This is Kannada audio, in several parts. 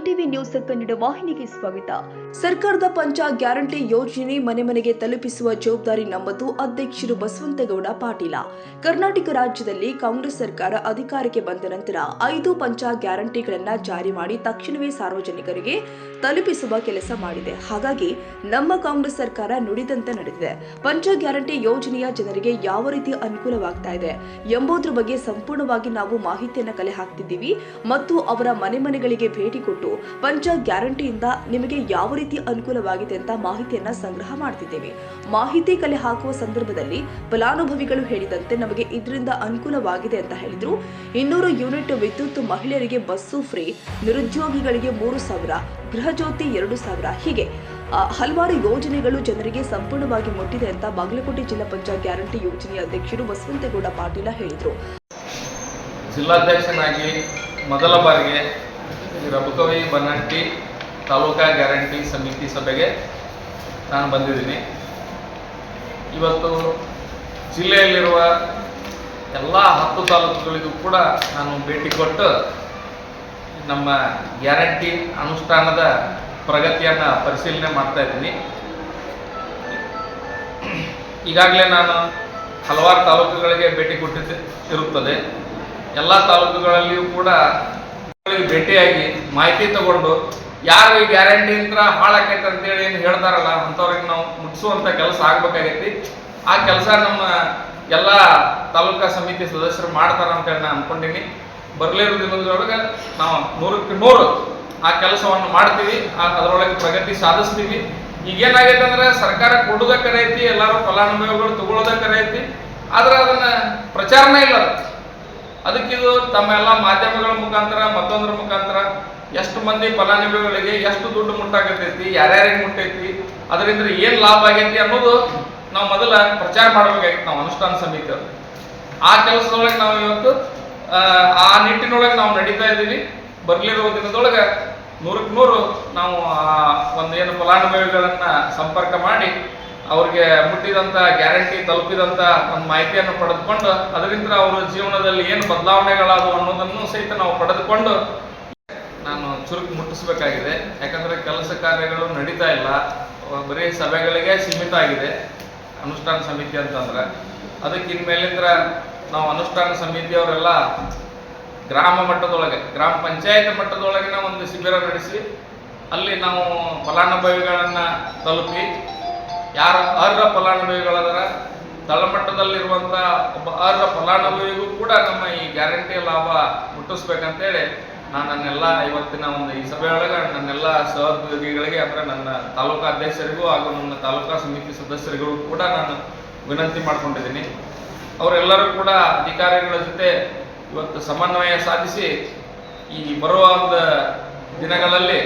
ಎಂಟಿವಿ ನ್ಯೂಸ್ ಕನ್ನಡ ವಾಹಿನಿಗೆ ಸ್ವಾಗತ. ಸರ್ಕಾರದ ಪಂಚ ಗ್ಯಾರಂಟಿ ಯೋಜನೆ ಮನೆ ಮನೆಗೆ ತಲುಪಿಸುವ ಜವಾಬ್ದಾರಿ ನಮ್ಮದು. ಅಧ್ಯಕ್ಷರು ಬಸವಂತಗೌಡ ಪಾಟೀಲ. ಕರ್ನಾಟಕ ರಾಜ್ಯದಲ್ಲಿ ಕಾಂಗ್ರೆಸ್ ಸರ್ಕಾರ ಅಧಿಕಾರಕ್ಕೆ ಬಂದ ನಂತರ 5 ಪಂಚ ಗ್ಯಾರಂಟಿಗಳನ್ನು ಜಾರಿ ಮಾಡಿ ತಕ್ಷಣವೇ ಸಾರ್ವಜನಿಕರಿಗೆ ತಲುಪಿಸುವ ಕೆಲಸ ಮಾಡಿದೆ. ಹಾಗಾಗಿ ನಮ್ಮ ಕಾಂಗ್ರೆಸ್ ಸರ್ಕಾರ ನುಡಿದಂತೆ ನಡೆದಿದೆ. ಪಂಚ ಗ್ಯಾರಂಟಿ ಯೋಜನೆಯ ಜನರಿಗೆ ಯಾವ ರೀತಿ ಅನುಕೂಲವಾಗ್ತಾ ಇದೆ ಎಂಬುದರ ಬಗ್ಗೆ ಸಂಪೂರ್ಣವಾಗಿ ನಾವು ಮಾಹಿತಿಯನ್ನು ಕಲೆ ಹಾಕ್ತಿದ್ದೀವಿ ಮತ್ತು ಅವರ ಮನೆಗಳಿಗೆ ಭೇಟಿ ಕೊಟ್ಟು ಪಂಚ ಗ್ಯಾರಂಟಿಯಿಂದ ನಿಮಗೆ ಯಾವ ರೀತಿ ಅನುಕೂಲವಾಗಿದೆ ಅಂತ ಮಾಹಿತಿಯನ್ನ ಸಂಗ್ರಹ ಮಾಡ್ತಿದ್ದೇವೆ. ಮಾಹಿತಿ ಕಲೆ ಹಾಕುವ ಸಂದರ್ಭದಲ್ಲಿ ಫಲಾನುಭವಿಗಳು ಹೇಳಿದಂತೆ ನಮಗೆ ಇದರಿಂದ ಅನುಕೂಲವಾಗಿದೆ ಅಂತ ಹೇಳಿದ್ರು. 200 ಯೂನಿಟ್ ವಿದ್ಯುತ್, ಮಹಿಳೆಯರಿಗೆ ಬಸ್ಸು ಫ್ರೀ, ನಿರುದ್ಯೋಗಿಗಳಿಗೆ 3,000, ಗೃಹ ಜ್ಯೋತಿ 2,000, ಹೀಗೆ ಹಲವಾರು ಯೋಜನೆಗಳು ಜನರಿಗೆ ಸಂಪೂರ್ಣವಾಗಿ ಮುಟ್ಟಿದೆ ಅಂತ ಬಾಗಲಕೋಟೆ ಜಿಲ್ಲಾ ಪಂಚ ಗ್ಯಾರಂಟಿ ಯೋಜನೆಯ ಅಧ್ಯಕ್ಷರು ಬಸವಂತಗೌಡ ಪಾಟೀಲ ಹೇಳಿದರು. ಜಿಲ್ಲಾಧ್ಯಕ್ಷನಾಗಿ ಮೊದಲ ಬಾರಿಗೆ ರಬಕವಿ ಬನ್ನಟ್ಟಿ ತಾಲೂಕಾ ಗ್ಯಾರಂಟಿ ಸಮಿತಿ ಸಭೆಗೆ ನಾನು ಬಂದಿದ್ದೀನಿ. ಇವತ್ತು ಜಿಲ್ಲೆಯಲ್ಲಿರುವ ಎಲ್ಲ 10 ತಾಲೂಕುಗಳಿಗೂ ಕೂಡ ನಾನು ಭೇಟಿ ಕೊಟ್ಟು ನಮ್ಮ ಗ್ಯಾರಂಟಿ ಅನುಷ್ಠಾನದ ಪ್ರಗತಿಯನ್ನು ಪರಿಶೀಲನೆ ಮಾಡ್ತಾ ಇದ್ದೀನಿ. ಈಗಾಗಲೇ ನಾನು ಹಲವಾರು ತಾಲೂಕುಗಳಿಗೆ ಭೇಟಿ ಕೊಟ್ಟಿರುತ್ತದೆ. ಎಲ್ಲ ತಾಲೂಕುಗಳಲ್ಲಿಯೂ ಕೂಡ ಭೇಟಿಯಾಗಿ ಮಾಹಿತಿ ತಗೊಂಡು ಯಾರು ಈ ಗ್ಯಾರಂಟಿ ಅಂತ ಹಾಳಾಕೈತೆ ಅಂತೇಳಿ ಏನು ಹೇಳ್ತಾರಲ್ಲ ಅಂಥವ್ರಿಗೆ ನಾವು ಮುಟ್ಟಿಸುವಂಥ ಕೆಲಸ ಆಗ್ಬೇಕಾಗೈತಿ. ಆ ಕೆಲಸ ನಮ್ಮ ಎಲ್ಲ ತಾಲೂಕಾ ಸಮಿತಿ ಸದಸ್ಯರು ಮಾಡ್ತಾರ ಅಂತೇಳಿ ನಾನು ಅನ್ಕೊಂಡಿನಿ. ಬರಲಿರೋ ದಿನದೊಳಗೆ ನಾವು 100ಕ್ಕೆ 100 ಆ ಕೆಲಸವನ್ನು ಮಾಡ್ತೀವಿ, ಅದರೊಳಗೆ ಪ್ರಗತಿ ಸಾಧಿಸ್ತೀವಿ. ಈಗೇನಾಗೈತೆ ಅಂದ್ರೆ ಸರ್ಕಾರ ಕೊಡೋದಕ್ಕರೆ ಐತಿ, ಎಲ್ಲರೂ ಫಲಾನುಭವಿಗಳು ತಗೊಳ್ಳೋದಕ್ಕರೆ ಐತಿ, ಆದ್ರೆ ಅದನ್ನ ಪ್ರಚಾರನೇ ಇಲ್ಲ. ಅದಕ್ಕಿದು ತಮ್ಮ ಎಲ್ಲ ಮಾಧ್ಯಮಗಳ ಮುಖಾಂತರ ಮತ್ತೊಂದರ ಮುಖಾಂತರ ಎಷ್ಟು ಮಂದಿ ಫಲಾನುಭವಿಗಳಿಗೆ ಎಷ್ಟು ದುಡ್ಡು ಮುಟ್ಟಾಗತೈತಿ, ಯಾರ್ಯಾರಿಗೆ ಮುಟ್ಟೈತಿ, ಅದರಿಂದ ಏನು ಲಾಭ ಆಗೈತಿ ಅನ್ನೋದು ನಾವು ಮೊದಲ ಪ್ರಚಾರ ಮಾಡಬೇಕಾಗಿತ್ತು ನಾವು ಅನುಷ್ಠಾನ ಸಮಿತಿಯವರು. ಆ ಕೆಲಸದೊಳಗೆ ನಾವು ಇವತ್ತು ಆ ನಿಟ್ಟಿನೊಳಗೆ ನಾವು ನಡೀತಾ ಇದ್ದೀವಿ. ಬರಲಿರುವ ದಿನದೊಳಗೆ 100ಕ್ಕೆ 100 ನಾವು ಒಂದು ಏನು ಫಲಾನುಭವಿಗಳನ್ನ ಸಂಪರ್ಕ ಮಾಡಿ ಅವ್ರಿಗೆ ಮುಟ್ಟಿದಂಥ ಗ್ಯಾರಂಟಿ ತಲುಪಿದಂಥ ಒಂದು ಮಾಹಿತಿಯನ್ನು ಪಡೆದುಕೊಂಡು ಅದರಿಂದ ಅವರ ಜೀವನದಲ್ಲಿ ಏನು ಬದಲಾವಣೆಗಳಾದವು ಅನ್ನೋದನ್ನು ಸಹಿತ ನಾವು ಪಡೆದುಕೊಂಡು ನಾನು ಚುರುಕು ಮುಟ್ಟಿಸಬೇಕಾಗಿದೆ. ಯಾಕಂದರೆ ಕೆಲಸ ಕಾರ್ಯಗಳು ನಡೀತಾ ಇಲ್ಲ, ಬರೀ ಸಭೆಗಳಿಗೆ ಸೀಮಿತ ಆಗಿದೆ ಅನುಷ್ಠಾನ ಸಮಿತಿ ಅಂತಂದ್ರೆ. ಅದಕ್ಕೆ ಇನ್ಮೇಲಿಂದ ನಾವು ಅನುಷ್ಠಾನ ಸಮಿತಿಯವರೆಲ್ಲ ಗ್ರಾಮ ಮಟ್ಟದೊಳಗೆ, ಗ್ರಾಮ ಪಂಚಾಯತ್ ಮಟ್ಟದೊಳಗಿನ ಒಂದು ಶಿಬಿರ ನಡೆಸಿ ಅಲ್ಲಿ ನಾವು ಫಲಾನುಭವಿಗಳನ್ನು ತಲುಪಿ ಯಾರು ಅರ್ಹ ಫಲಾನುಭವಿಗಳದರ ತಳಮಟ್ಟದಲ್ಲಿರುವಂಥ ಒಬ್ಬ ಅರ್ಹ ಫಲಾನುಭವಿಗೂ ಕೂಡ ನಮ್ಮ ಈ ಗ್ಯಾರಂಟಿಯ ಲಾಭ ಮುಟ್ಟಿಸ್ಬೇಕಂತೇಳಿ ನಾನು ನನ್ನೆಲ್ಲ ಇವತ್ತಿನ ಒಂದು ಈ ಸಭೆಯೊಳಗೆ ನನ್ನೆಲ್ಲ ಸಹೋದ್ಯೋಗಿಗಳಿಗೆ ಅಂದರೆ ನನ್ನ ತಾಲೂಕಾ ಅಧ್ಯಕ್ಷರಿಗೂ ಹಾಗೂ ನನ್ನ ತಾಲೂಕಾ ಸಮಿತಿ ಸದಸ್ಯರಿಗೂ ಕೂಡ ನಾನು ವಿನಂತಿ ಮಾಡ್ಕೊಂಡಿದ್ದೀನಿ. ಅವರೆಲ್ಲರೂ ಕೂಡ ಅಧಿಕಾರಿಗಳ ಜೊತೆ ಇವತ್ತು ಸಮನ್ವಯ ಸಾಧಿಸಿ ಈ ಬರುವ ಒಂದು ದಿನಗಳಲ್ಲಿ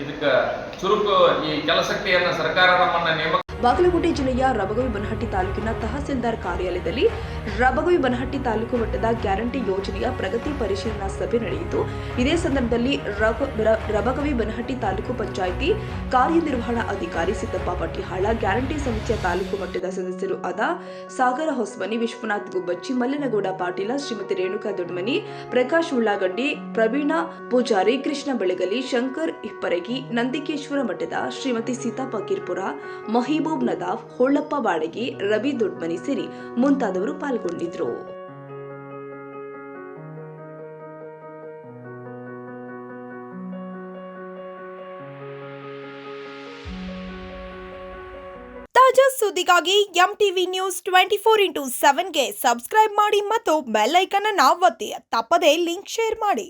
ಇದಕ್ಕೆ ಚುರುಕು ಈ ಕೆಲಸಕ್ಕೆ ಸರ್ಕಾರ ನಮ್ಮನ್ನು ನೇಮಕ. ಬಾಗಲಕೋಟೆ ಜಿಲ್ಲೆಯ ರಬಗವಿ ಬನಹಟ್ಟಿ ತಾಲೂಕಿನ ತಹಸೀಲ್ದಾರ್ ಕಾರ್ಯಾಲಯದಲ್ಲಿ ರಬಗವಿ ಬನಹಟ್ಟಿ ತಾಲೂಕು ಮಟ್ಟದ ಗ್ಯಾರಂಟಿ ಯೋಜನೆಯ ಪ್ರಗತಿ ಪರಿಶೀಲನಾ ಸಭೆ ನಡೆಯಿತು. ಇದೇ ಸಂದರ್ಭದಲ್ಲಿ ರಬಗವಿ ಬನಹಟ್ಟಿ ತಾಲೂಕು ಪಂಚಾಯಿತಿ ಕಾರ್ಯನಿರ್ವಹಣಾ ಅಧಿಕಾರಿ ಸಿದ್ದಪ್ಪ ಪಟ್ಟಿಹಾಳ, ಗ್ಯಾರಂಟಿ ಸಮಿತಿಯ ತಾಲೂಕು ಮಟ್ಟದ ಸದಸ್ಯರು ಆದ ಸಾಗರ ಹೊಸಮನಿ, ವಿಶ್ವನಾಥ್ ಗುಬ್ಬಚ್ಚಿ, ಮಲ್ಲನಗೌಡ ಪಾಟೀಲ, ಶ್ರೀಮತಿ ರೇಣುಕಾ ದೊಡ್ಮನಿ, ಪ್ರಕಾಶ್ ಉಳ್ಳಾಗಡ್ಡಿ, ಪ್ರವೀಣ ಪೂಜಾರಿ, ಕೃಷ್ಣ ಬೆಳಗಲಿ, ಶಂಕರ್ ಹಿಪ್ಪರಗಿ, ನಂದಿಕೇಶ್ವರ ಮಠದ ಶ್ರೀಮತಿ ಸೀತಾ ಫಕೀರ್ಪುರ, ಮಹೀಬೂಬ್ ನದಾಫ್, ಹೊಳ್ಳಪ್ಪ ಬಾಡಗಿ, ರವಿ ದೊಡ್ಮನಿ ಸೇರಿ ಮುಂತಾದವರು ಪಾಲ್ಗೊಂಡಿದ್ರು. ತಾಜಾ ಸುದ್ದಿಗಾಗಿ ಎಂಟಿವಿ ನ್ಯೂಸ್ 24x7ಗೆ ಸಬ್ಸ್ಕ್ರೈಬ್ ಮಾಡಿ ಮತ್ತು ಬೆಲ್ ಐಕಾನ್ ಅನ್ನು ಒತ್ತಿ. ತಪ್ಪದೇ ಲಿಂಕ್ ಶೇರ್ ಮಾಡಿ.